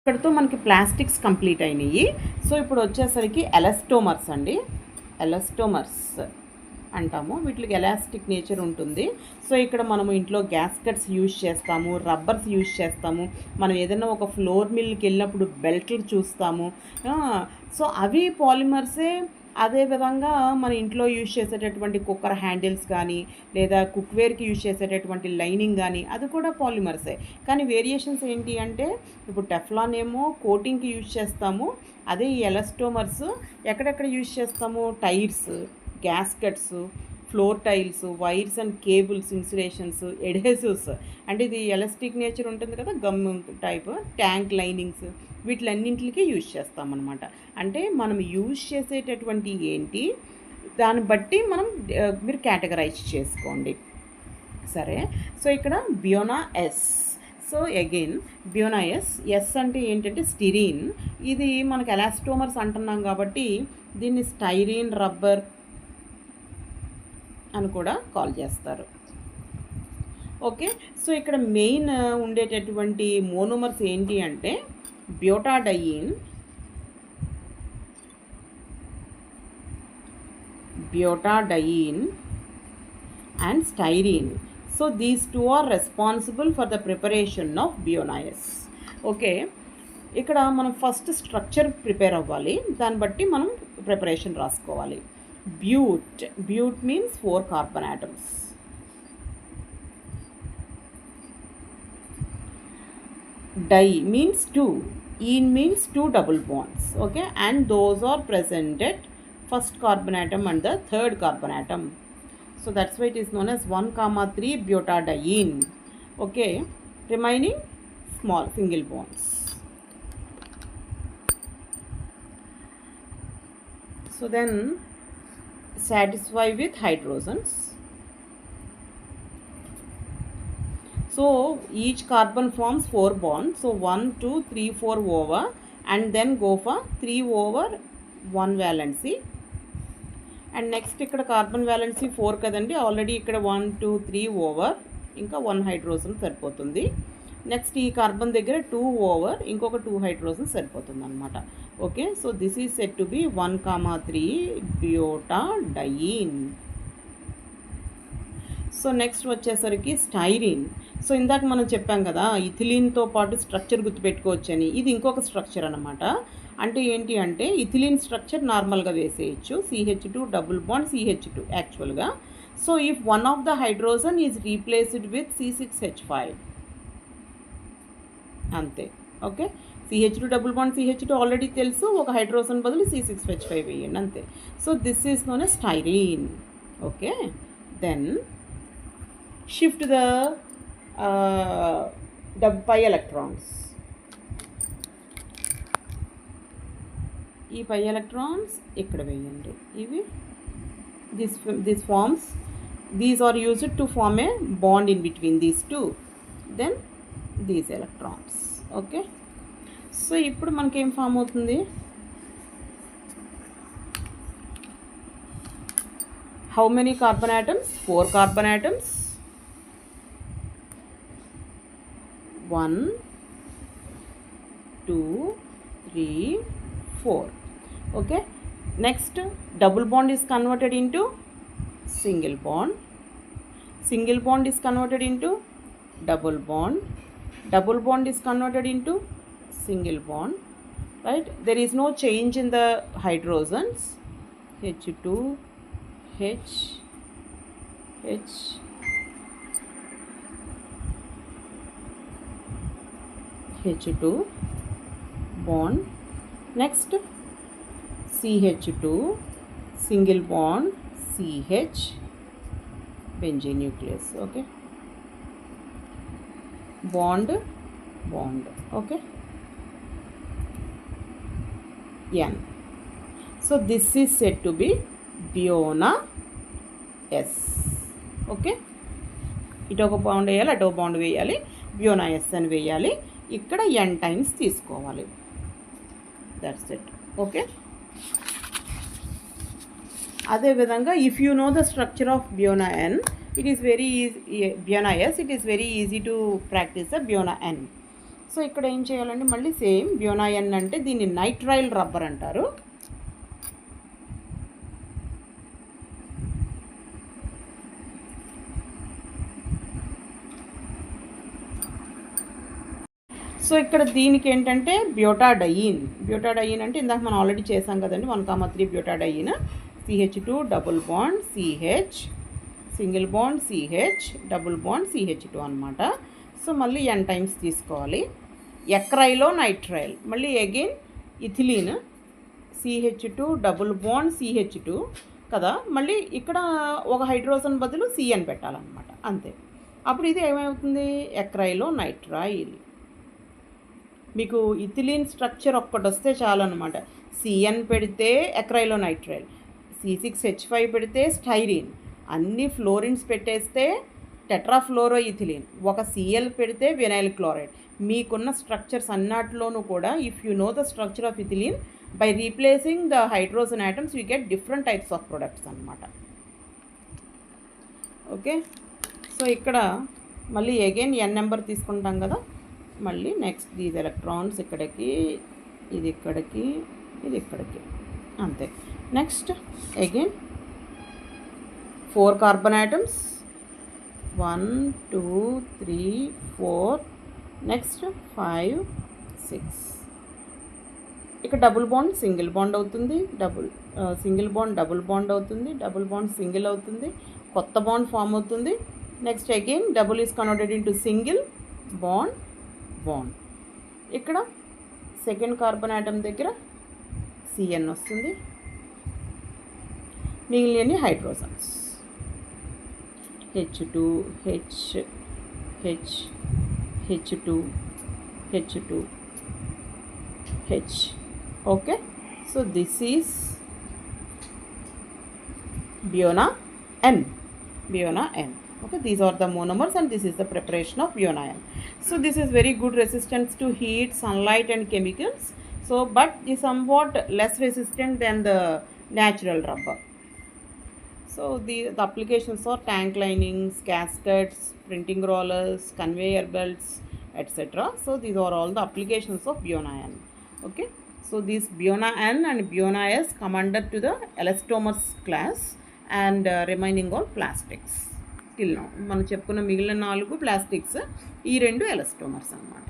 ఇక్కడితో మనకి plastics complete అయినాయి. సో ఇప్పుడు వచ్చేసరికి ఎలాస్టోమర్స్ అండి. ఎలాస్టోమర్స్ అంటాము. వీటికి ఎలాస్టిక్ నేచర్ ఉంటుంది. సో ఇక్కడ మనము ఇంట్లో గ్యాస్కెట్స్ యూజ్ చేస్తాము, రబ్బర్స్ యూజ్ చేస్తాము. మనం ఏదైనా ఒక ఫ్లోర్ మిల్కి వెళ్ళినప్పుడు బెల్ట్లు చూస్తాము. సో అవి పాలిమర్సే. అదేవిధంగా మన ఇంట్లో యూజ్ చేసేటటువంటి కుక్కర్ హ్యాండిల్స్ కానీ, లేదా కుక్వేర్కి యూజ్ చేసేటటువంటి లైనింగ్ కానీ, అది కూడా పాలిమర్సే. కానీ వేరియేషన్స్ ఏంటి అంటే, ఇప్పుడు టెఫ్లాన్ ఏమో కోటింగ్కి యూజ్ చేస్తాము. అదే ఈ ఎలాస్టోమర్స్ ఎక్కడెక్కడ యూజ్ చేస్తాము? Tyres, gaskets, floor tiles, wires and cables, insulations, adhesives, అంటే ఇది ఎలాస్టిక్ నేచర్ ఉంటుంది కదా, గమ్ టైప్, ట్యాంక్ లైనింగ్స్, వీటిలన్నింటికి యూజ్ చేస్తామన్నమాట. అంటే మనం యూజ్ చేసేటటువంటి ఏంటి, దాన్ని బట్టి మనం మీరు కేటగరైజ్ చేసుకోండి. సరే, సో ఇక్కడ బియోనా ఎస్. సో అగైన్ బియోనా ఎస్ అంటే ఏంటంటే స్టిరీన్. ఇది మనకు ఎలాస్టోమర్స్ అంటున్నాం కాబట్టి దీన్ని స్టైరీన్ రబ్బర్ అని కూడా కాల్ చేస్తారు. ఓకే, సో ఇక్కడ మెయిన్ ఉండేటటువంటి మోనోమర్స్ ఏంటి అంటే butadiene, and styrene. So these two are responsible for the preparation of BioNIS. Okay, ఇక్కడ మనం ఫస్ట్ స్ట్రక్చర్ ప్రిపేర్ అవ్వాలి, దాన్ని బట్టి మనం ప్రిపరేషన్ రాసుకోవాలి. బ్యూట్ means 4 carbon atoms. Di means 2, ene means 2 double bonds. Okay, and those are present at first carbon atom and the third carbon atom. So that's why it is known as 1,3 butadiene. Okay, remaining small single bonds. So then satisfy with hydrogens. So each carbon forms 4 bonds. So 1, 2, 3, 4 over, and then go for 3 over 1 valency. And next ఇక్కడ carbon valency 4 కదండి, already ఇక్కడ 1, 2, 3 over, ఇంకా 1 hydrogen సరిపోతుంది. Next ఈ carbon దగ్గర 2 over, ఇంకొక 2 hydrogen సరిపోతుంది అనమాట. Okay, so this is set to be 1,3 butadiene. So next వచ్చేసరికి స్టైరీన్. సో ఇందాక మనం చెప్పాం కదా, ఇథిలీన్తో పాటు స్ట్రక్చర్ గుర్తుపెట్టుకోవచ్చని. ఇది ఇంకొక స్ట్రక్చర్ అనమాట. అంటే ఏంటి అంటే ఇథిలీన్ స్ట్రక్చర్ నార్మల్గా వేసేయచ్చు, CH2 డబుల్ బాండ్ CH2 యాక్చువల్గా. So if one of the hydrogen is replaced with C6H5 అంతే. Okay, CH2 double bond CH2 already తెలుసు, ఒక హైడ్రోజన్ బదులు C6H5 వేయండి అంతే. So this is known as styrene. Okay, then shift the pi electrons. ఈ పై electrons ఇక్కడ వేయండి. ఇవి this forms, these are used to form a bond in between these two, then these electrons. Okay, so ఇప్పుడు మనకి ఏం form అవుతుంది? How many carbon atoms? 4 carbon atoms. 1, 2, 3, 4. Okay, next double bond is converted into single bond, single bond is converted into double bond, double bond is converted into single bond, right? There is no change in the hydrogens. H2, H, H, H2 bond. Next CH2 single bond CH, benzene nucleus. Okay, bond. Okay, N. So this is said to be Biona S. Okay, ఇటు ఒక bond వేయాలి, అటు ఒక bond వేయాలి, బియోనా yes అని వేయాలి. ఇక్కడ n times తీసుకోవాలి. That's it. ఓకే, అదేవిధంగా if you know the structure of Buna N, it is very easy, Buna S, it is very easy to practise the Buna N. So ఇక్కడ ఏం చేయాలంటే మళ్ళీ సేమ్ బ్యోనా ఎన్ అంటే దీన్ని నైట్రైల్ రబ్బర్ అంటారు. So ఇక్కడ దీనికి ఏంటంటే బ్యూటాడయీన్ అంటే ఇందాక మనం ఆల్రెడీ చేసాం కదండి 1,3 బ్యూటాడయీన్, CH2 double bond CH, single bond CH, double bond CH2 అనమాట. సో మళ్ళీ n టైమ్స్ తీసుకోవాలి. ఎక్రైలో నైట్రైల్, మళ్ళీ again ethylene CH2 double bond CH2 కదా, మళ్ళీ ఇక్కడ ఒక హైడ్రోజన్ బదులు CN పెట్టాలన్నమాట, అంతే. అప్పుడు ఇది ఏమవుతుంది, ఎక్రైలో నైట్రైల్. మీకు ఇథిలీన్ స్ట్రక్చర్ ఒక్కటి వస్తే చాలన్నమాట. CN పెడితే ఎక్రైలో నైట్రైల్, C6H5 పెడితే స్టైరీన్, అన్ని ఫ్లోరిన్స్ పెట్టేస్తే టెట్రాఫ్లోరో ఇథిలీన్, ఒక Cl పెడితే వినైల్ క్లోరైడ్. మీకున్న స్ట్రక్చర్స్ అన్నిటిలోనూ కూడా if you know the structure of ethylene by replacing the hydrogen atoms you get different types of products అనమాట. ఓకే, సో ఇక్కడ మళ్ళీ అగైన్ n నెంబర్ తీసుకుంటాం కదా, మళ్ళీ నెక్స్ట్ దీస్ ఎలక్ట్రాన్స్ ఇక్కడికి, ఇది ఇక్కడికి, ఇది ఇక్కడికి, అంతే. Next again 4 carbon atoms, 1 2 3 4, next 5 6. ఇక్కడ డబుల్ బాండ్ సింగిల్ బాండ్ అవుతుంది, సింగిల్ బాండ్ డబుల్ బాండ్ అవుతుంది, డబుల్ బాండ్ సింగిల్ అవుతుంది, కొత్త బాండ్ ఫామ్ అవుతుంది. Next again double is converted into single bond. ఇక్కడ సెకండ్ కార్బన్ ఆటమ్ దగ్గర CN వస్తుంది, మిగిలిన hydrogens H2 H H H2 H2 H. Okay, so this is Buna N. Okay, these are the monomers and this is the preparation of bionine. So this is very good resistance to heat, sunlight and chemicals. So but is somewhat less resistant than the natural rubber. So the applications are tank linings, gaskets, printing rollers, conveyor belts, etc. So these are all the applications of bionine. Okay, so these Biona N and Biona S come under to the elastomers class and remaining all plastics. till now మనం చెప్పుకున్న మిగిలిన 4 plastics, ఈ 2 elastomers అన్నమాట.